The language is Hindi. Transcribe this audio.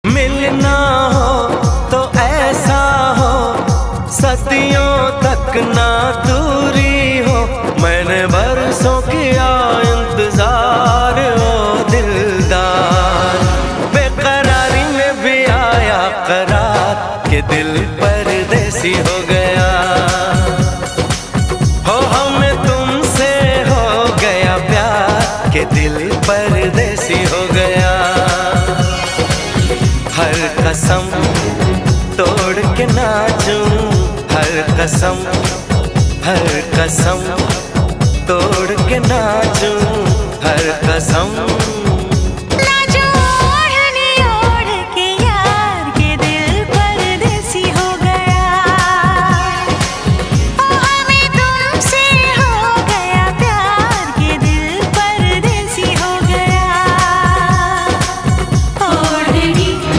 मिलना हो तो ऐसा हो, सदियों तक ना दूरी हो। मैंने बरसों किया इंतजार ओ दिलदार, बेकरारी में भी आया करार के दिल परदेसी हो गया। हो हमें तुमसे हो गया प्यार के दिल परदेसी हो गया। हर कसम तोड़ के नाचूं, हर कसम तोड़ के नाचूं, हर कसम